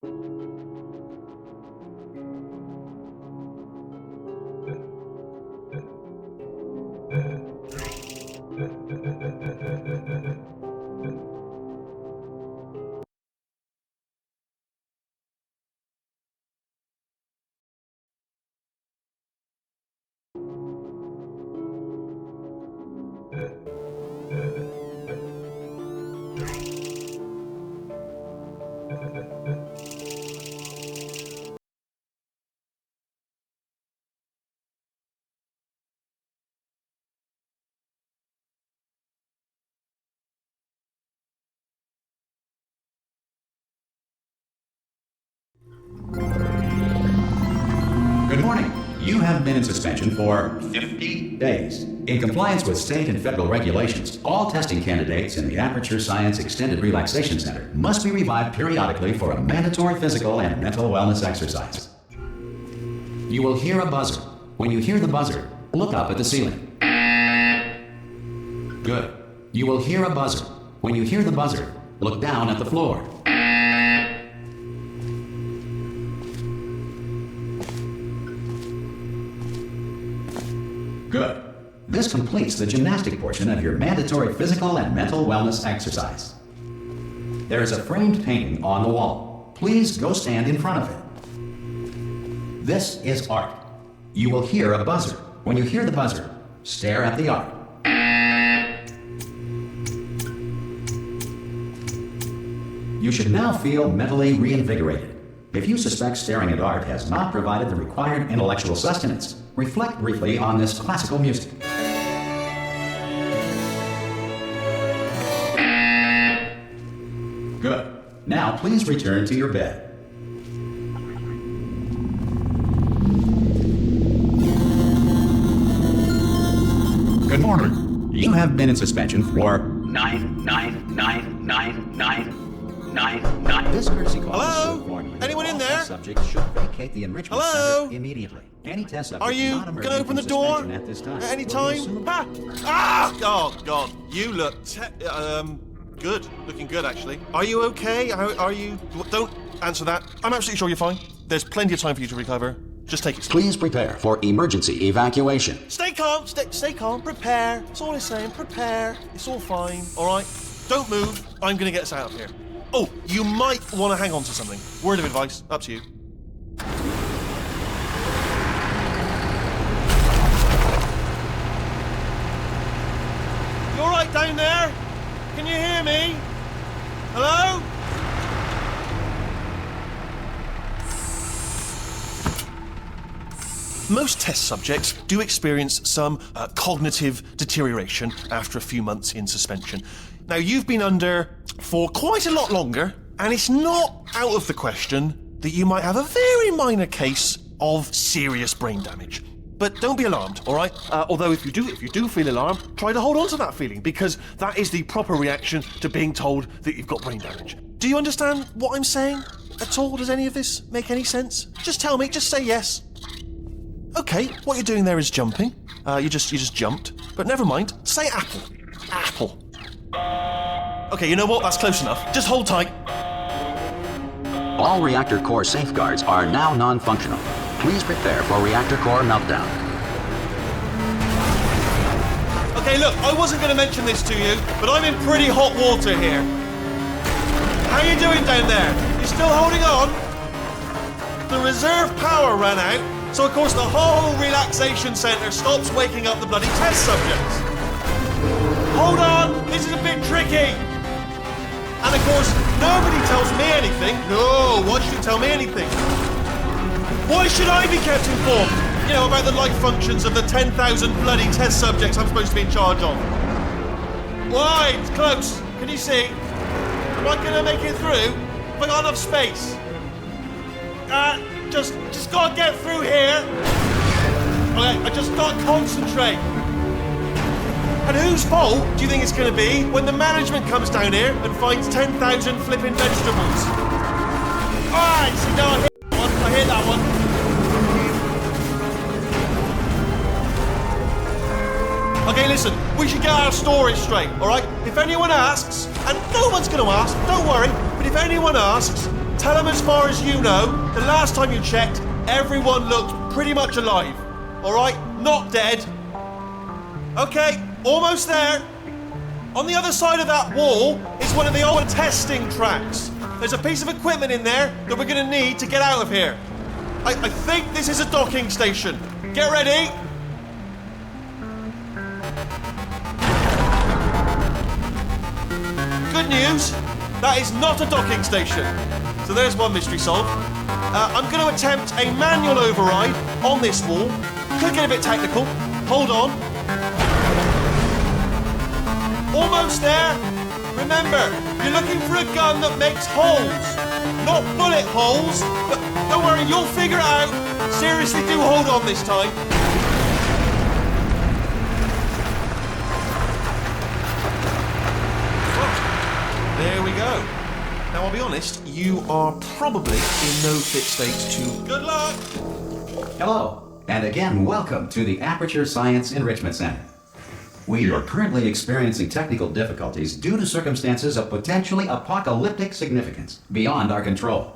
Good morning. You have been in suspension for 50 days. In compliance with state and federal regulations, all testing candidates in the Aperture Science Extended Relaxation Center must be revived periodically for a mandatory physical and mental wellness exercise. You will hear a buzzer. When you hear the buzzer, look up at the ceiling. Good. You will hear a buzzer. When you hear the buzzer, look down at the floor. Good. This completes the gymnastic portion of your mandatory physical and mental wellness exercise. There is a framed painting on the wall. Please go stand in front of it. This is art. You will hear a buzzer. When you hear the buzzer, stare at the art. You should now feel mentally reinvigorated. If you suspect staring at art has not provided the required intellectual sustenance, reflect briefly on this classical music. Good. Now please return to your bed. Good morning. You have been in suspension for 9999999. This courtesy call. Hello? Anyone in there? Subject should vacate the enrichment Hello? center immediately. Any test subject Are you not emerging gonna open the from door suspension at this time at any will be time? assumed- Ha! Ah! Oh God, you look good. Looking good actually. Are you okay? Are you? Don't answer that. I'm absolutely sure you're fine. There's plenty of time for you to recover. Just take it slow. Please prepare for emergency evacuation. Stay calm. Stay calm. Prepare. That's all I'm saying. Prepare. It's all fine. All right. Don't move. I'm gonna get us out of here. Oh, you might want to hang on to something. Word of advice. Up to you. You all right down there? Can you hear me? Hello? Most test subjects do experience some cognitive deterioration after a few months in suspension. Now, you've been under for quite a lot longer, and it's not out of the question that you might have a very minor case of serious brain damage. But don't be alarmed, all right? Although if you do feel alarmed, try to hold on to that feeling, because that is the proper reaction to being told that you've got brain damage. Do you understand what I'm saying at all? Does any of this make any sense? Just tell me, just say yes. Okay, what you're doing there is jumping. You just jumped. But never mind, say apple. Apple. Okay, you know what? That's close enough. Just hold tight. All reactor core safeguards are now non-functional. Please prepare for reactor core meltdown. Okay, look, I wasn't going to mention this to you, but I'm in pretty hot water here. How you doing down there? You still holding on? The reserve power ran out, so of course the whole relaxation centre stops waking up the bloody test subjects. Hold on, this is a bit tricky. And of course, nobody tells me anything. No, why should you tell me anything? Why should I be kept informed? You know, about the life functions of the 10,000 bloody test subjects I'm supposed to be in charge of. Why? It's close. Can you see? Am I gonna make it through? Have I got enough space? Just gotta get through here. Okay, I just gotta concentrate. And whose fault do you think it's going to be when the management comes down here and finds 10,000 flipping vegetables? Alright, so now I hit that one. Okay, listen, we should get our story straight, alright? If anyone asks, and no one's going to ask, don't worry, but if anyone asks, Tell them as far as you know, the last time you checked, everyone looked pretty much alive. All right? Not dead. Okay, almost there. On the other side of that wall is one of the old testing tracks. There's a piece of equipment in there that we're going to need to get out of here. I think this is a docking station. Get ready. Good news, that is not a docking station. So there's one mystery solved. I'm going to attempt a manual override on this wall. Could get a bit technical. Hold on. Almost there. Remember, you're looking for a gun that makes holes. Not bullet holes, but don't worry, you'll figure it out. Seriously, do hold on this time. There we go. Now, I'll be honest, you are probably in no fit state to... Good luck! Hello, and again, welcome to the Aperture Science Enrichment Center. We are currently experiencing technical difficulties due to circumstances of potentially apocalyptic significance beyond our control.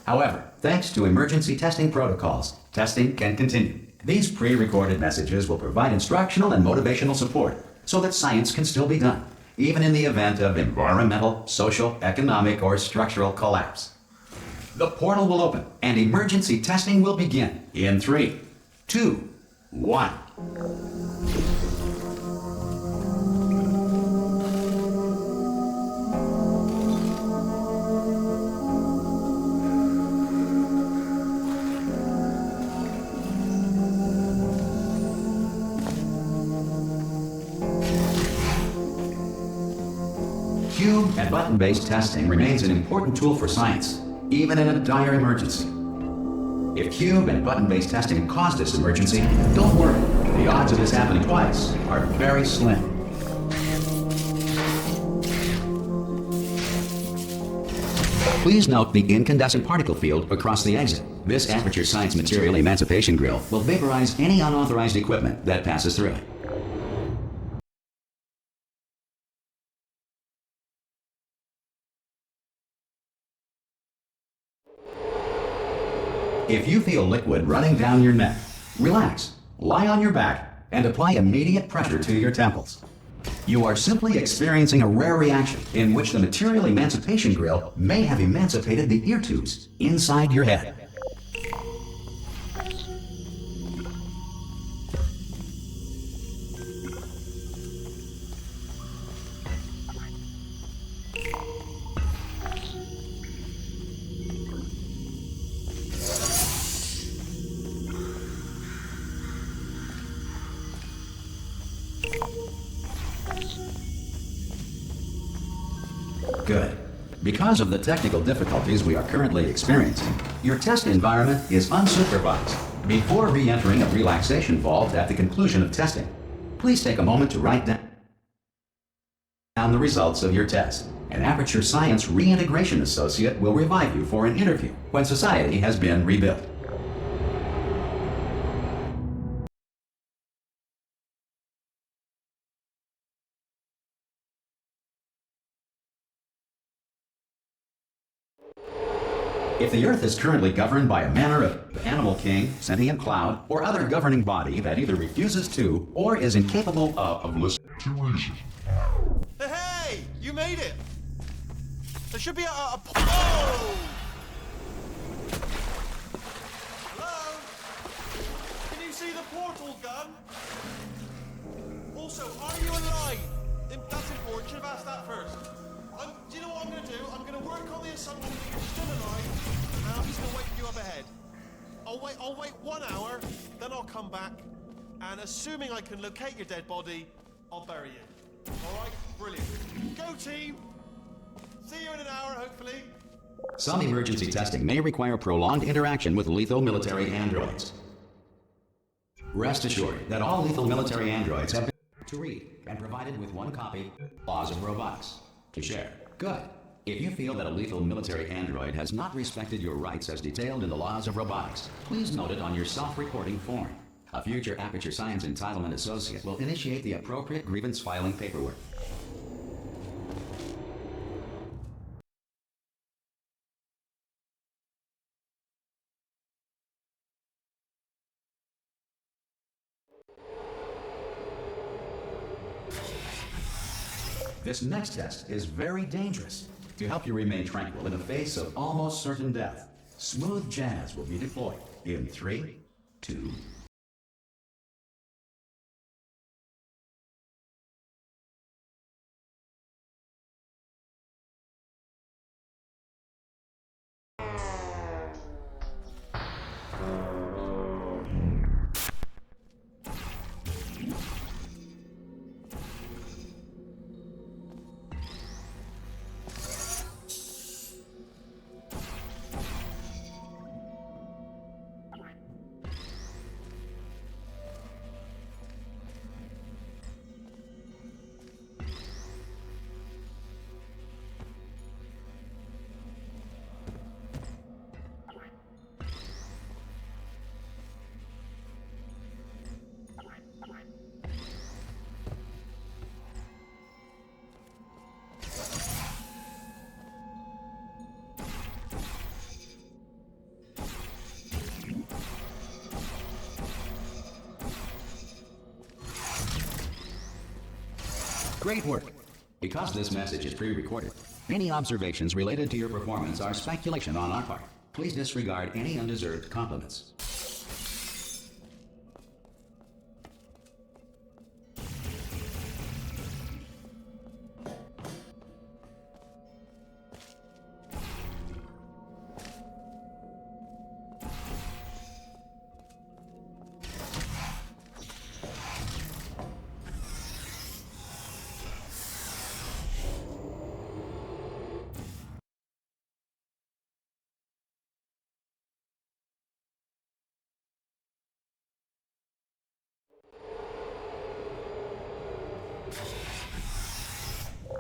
However, thanks to emergency testing protocols, testing can continue. These pre-recorded messages will provide instructional and motivational support so that science can still be done, even in the event of environmental, social, economic, or structural collapse. The portal will open and emergency testing will begin in 3, 2, 1. Cube and button-based testing remains an important tool for science, even in a dire emergency. If cube and button-based testing caused this emergency, don't worry. The odds of this happening twice are very slim. Please note the incandescent particle field across the exit. This Aperture Science Material Emancipation Grill will vaporize any unauthorized equipment that passes through it. If you feel liquid running down your neck, relax, lie on your back, and apply immediate pressure to your temples. You are simply experiencing a rare reaction in which the material emancipation grill may have emancipated the ear tubes inside your head. Good. Because of the technical difficulties we are currently experiencing, your test environment is unsupervised. Before re-entering a relaxation vault at the conclusion of testing, please take a moment to write down the results of your test. An Aperture Science Reintegration Associate will revive you for an interview when society has been rebuilt. If the Earth is currently governed by a manner of animal king, sentient cloud, or other governing body that either refuses to or is incapable of listening to reason. Hey! You made it! There should be a oh! Hello? Can you see the portal gun? Also, are you alive? That's important. Should have asked that first. Do you know what I'm going to do? I'm going to work on the assumption that you're still alive, and I'm just going to wait for you up ahead. I'll wait 1 hour, then I'll come back, and assuming I can locate your dead body, I'll bury you. All right? Brilliant. Go team! See you in an hour, hopefully. Some emergency testing may require prolonged interaction with lethal military androids. Rest assured that all lethal military androids have been to read and provided with one copy, Laws of Robotics, to share. Good. If you feel that a lethal military android has not respected your rights as detailed in the Laws of Robotics, please note it on your self-reporting form. A future Aperture Science Entitlement Associate will initiate the appropriate grievance filing paperwork. This next test is very dangerous. To help you remain tranquil in the face of almost certain death, smooth jazz will be deployed in 3, 2, Great work! Because this message is pre-recorded, any observations related to your performance are speculation on our part. Please disregard any undeserved compliments.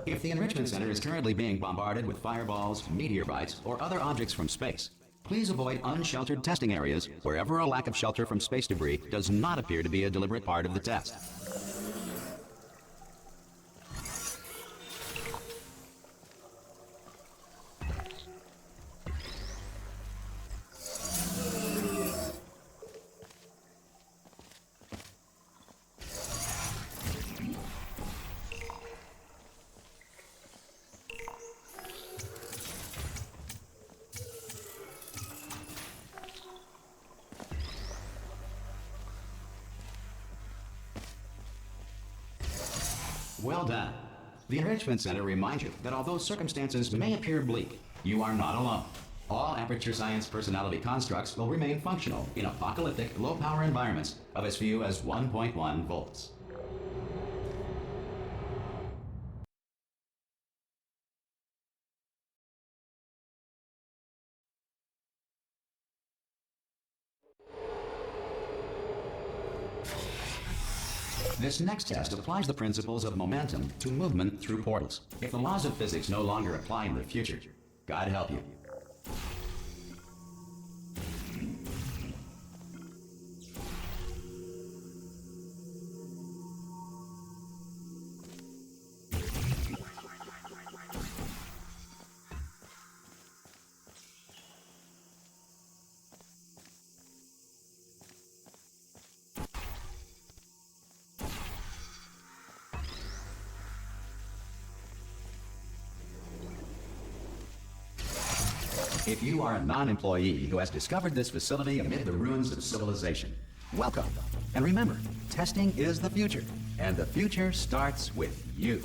If the Enrichment Center is currently being bombarded with fireballs, meteorites, or other objects from space, please avoid unsheltered testing areas wherever a lack of shelter from space debris does not appear to be a deliberate part of the test. Well done. The Enrichment Center reminds you that although circumstances may appear bleak, you are not alone. All Aperture Science personality constructs will remain functional in apocalyptic, low-power environments of as few as 1.1 volts. This next test applies the principles of momentum to movement through portals. If the laws of physics no longer apply in the future, God help you. If you are a non-employee who has discovered this facility amid the ruins of civilization, welcome. And remember, testing is the future, and the future starts with you.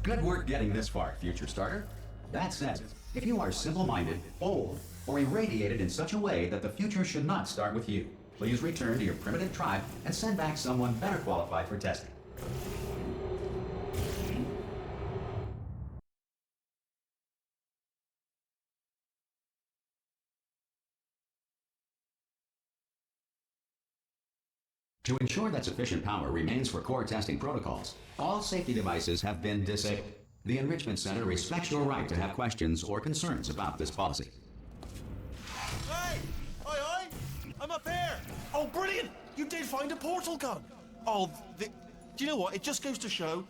Good work getting this far, future starter. That said, If you are simple-minded, old, or irradiated in such a way that the future should not start with you, please return to your primitive tribe and send back someone better qualified for testing. To ensure that sufficient power remains for core testing protocols, all safety devices have been disabled. The Enrichment Center respects your right to have questions or concerns about this policy. Hey! Oi, oi! I'm up here! Oh, brilliant! You did find a portal gun! Oh, do you know what? It just goes to show,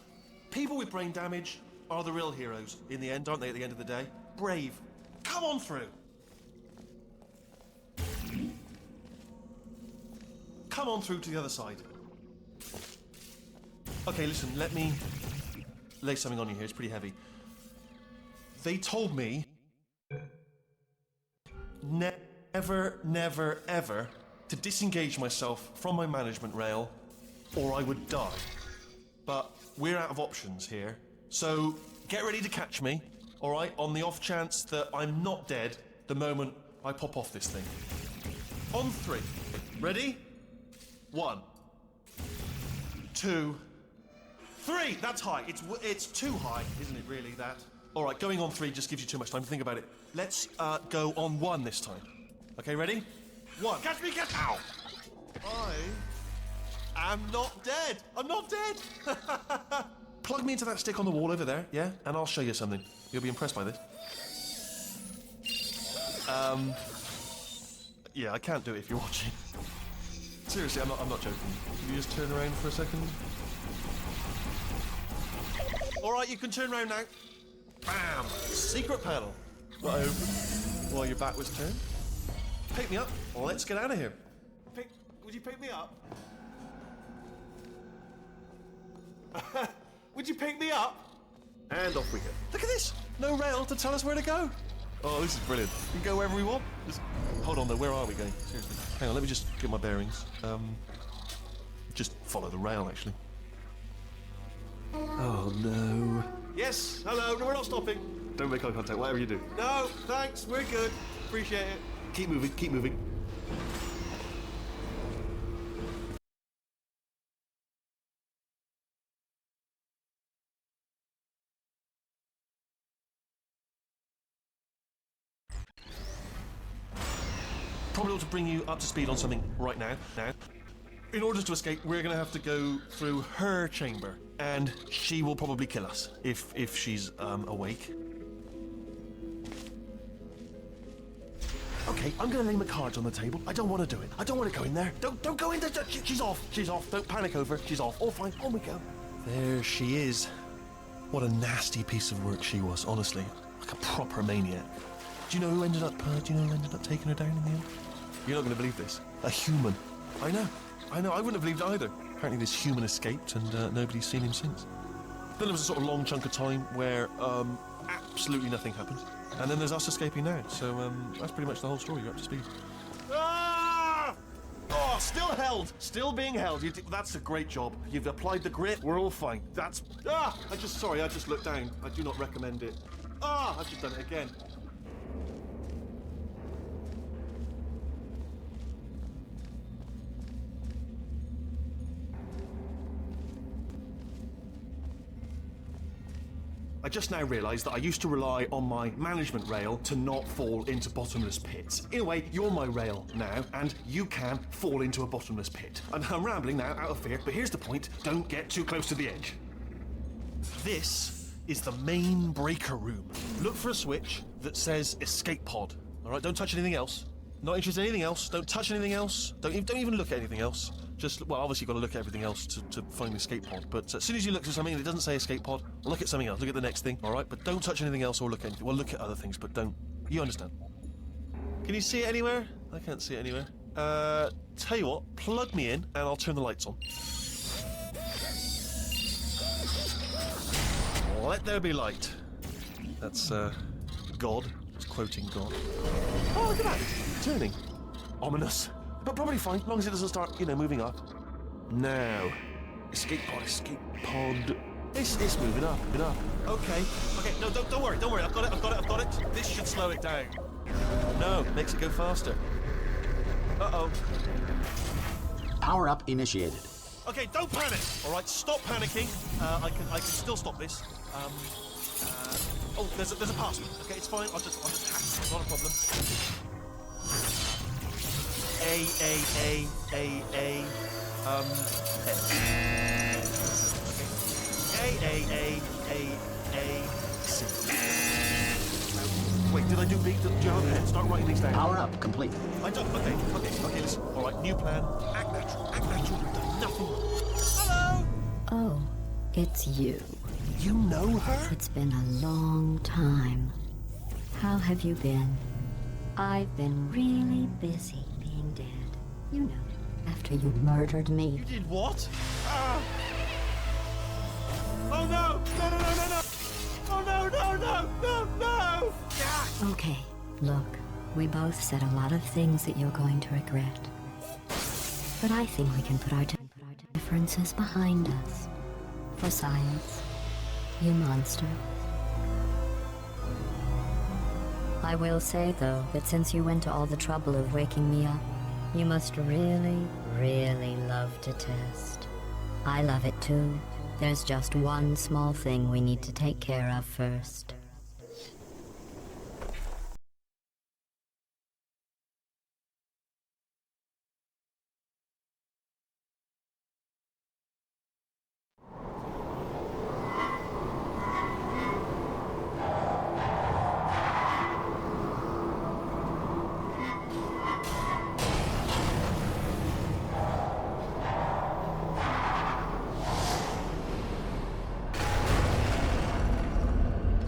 people with brain damage are the real heroes in the end, aren't they, at the end of the day? Brave. Come on through! Come on through to the other side. Okay, listen, let me lay something on you here. It's pretty heavy. They told me never, never, ever to disengage myself from my management rail or I would die. But we're out of options here. So get ready to catch me, all right, on the off chance that I'm not dead the moment I pop off this thing. On 3. Ready? 1, 2, 3. That's high. It's too high, isn't it? Really? That. All right. Going on 3 just gives you too much time to think about it. Let's go on 1 this time. Okay. Ready? 1. Catch me! Catch! Ow! I am not dead. I'm not dead. Plug me into that stick on the wall over there, yeah, and I'll show you something. You'll be impressed by this. Yeah, I can't do it if you're watching. Seriously, I'm not joking. Can you just turn around for a second? Alright, you can turn around now. Bam! Secret panel. While your back was turned. Pick me up. Let's get out of here. Would you pick me up? Would you pick me up? And off we go. Look at this! No rail to tell us where to go. Oh, this is brilliant. We can go wherever we want. Hold on though, where are we going? Seriously. Hang on, let me just get my bearings. Just follow the rail, actually. Oh no. Yes, hello, no, we're not stopping. Don't make eye contact, whatever you do. No, thanks, we're good. Appreciate it. Keep moving, keep moving. Probably ought to bring you up to speed on something right now. In order to escape, we're going to have to go through her chamber, and she will probably kill us if she's awake. Okay, I'm going to lay my cards on the table. I don't want to do it. I don't want to go in there. Don't go in there. She's off. She's off. Don't panic over. She's off. All fine. On we go. There she is. What a nasty piece of work she was. Honestly, like a proper maniac. Do you know who ended up taking her down in the end? You're not going to believe this. A human. I know. I wouldn't have believed it either. Apparently this human escaped and nobody's seen him since. Then there was a sort of long chunk of time where absolutely nothing happened. And then there's us escaping now. So that's pretty much the whole story. You're up to speed. Ah! Oh, still held. Still being held. That's a great job. You've applied the grit. We're all fine. That's... I just looked down. I do not recommend it. I've just done it again. I just now realised that I used to rely on my management rail to not fall into bottomless pits. In a way, you're my rail now, and you can fall into a bottomless pit. And I'm rambling now, out of fear, but here's the point. Don't get too close to the edge. This is the main breaker room. Look for a switch that says escape pod. Alright, don't touch anything else. Not interested in anything else. Don't touch anything else. Don't even look at anything else. Just, well, obviously you've got to look at everything else to find the escape pod. But as soon as you look at something that doesn't say escape pod, look at something else. Look at the next thing, all right? But don't touch anything else or look at anything. Well, look at other things, but don't. You understand? Can you see it anywhere? I can't see it anywhere. Tell you what, plug me in and I'll turn the lights on. Let there be light. That's, God. It's quoting God. Oh, look at that. Turning. Ominous. But probably fine, as long as it doesn't start, moving up. Now. Escape pod. It's moving up, moving up. Okay, no, don't worry, I've got it. This should slow it down. No, makes it go faster. Uh-oh. Power up initiated. Okay, don't panic. All right, stop panicking. I can still stop this. Oh, there's a password. Okay, it's fine. I'll just hack. It's not a problem. A. C. Wait, did I do B? Do you have a pen? Start writing these down. Power up complete. I don't. Okay. Listen. All right, new plan. Act natural. You've done nothing. Hello. Oh, it's you. You know her? It's been a long time. How have you been? I've been really busy being dead. You know, after you murdered me. You did what? Oh no! No! Oh no! Ah! Okay, look, we both said a lot of things that you're going to regret. But I think we can put our differences behind us. For science, you monster. I will say, though, that since you went to all the trouble of waking me up, you must really, really love to test. I love it too. There's just one small thing we need to take care of first.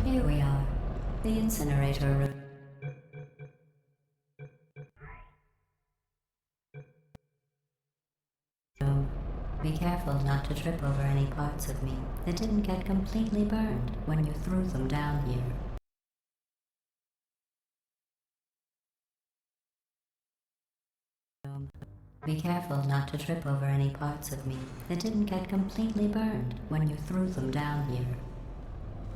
Here we are, the incinerator room. Be careful not to trip over any parts of me that didn't get completely burned when you threw them down here. Be careful not to trip over any parts of me that didn't get completely burned when you threw them down here.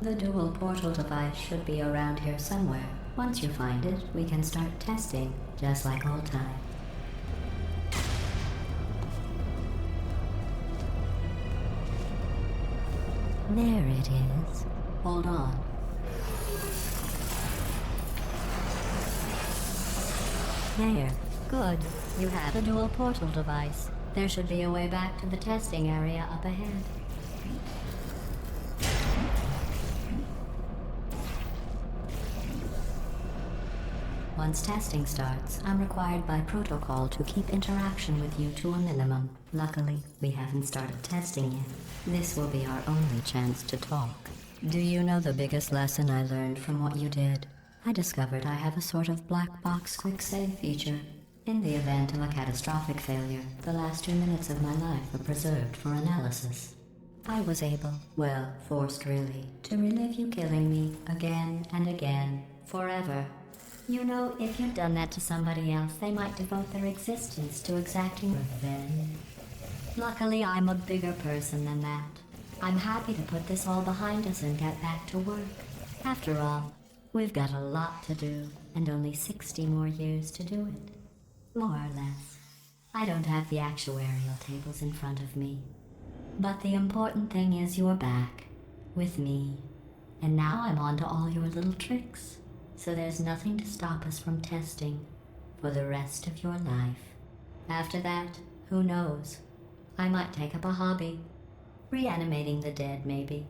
The dual portal device should be around here somewhere. Once you find it, we can start testing, just like old times. There it is. Hold on. There. Good. You have the dual portal device. There should be a way back to the testing area up ahead. Once testing starts, I'm required by protocol to keep interaction with you to a minimum. Luckily, we haven't started testing yet. This will be our only chance to talk. Do you know the biggest lesson I learned from what you did? I discovered I have a sort of black box quick save feature. In the event of a catastrophic failure, the last 2 minutes of my life are preserved for analysis. I was able, well, forced really, to relive you killing me again and again, forever. You know, if you'd done that to somebody else, they might devote their existence to exacting revenge. Luckily, I'm a bigger person than that. I'm happy to put this all behind us and get back to work. After all, we've got a lot to do, and only 60 more years to do it. More or less. I don't have the actuarial tables in front of me. But the important thing is you're back, with me. And now I'm on to all your little tricks. So there's nothing to stop us from testing for the rest of your life. After that, who knows? I might take up a hobby. Reanimating the dead, maybe.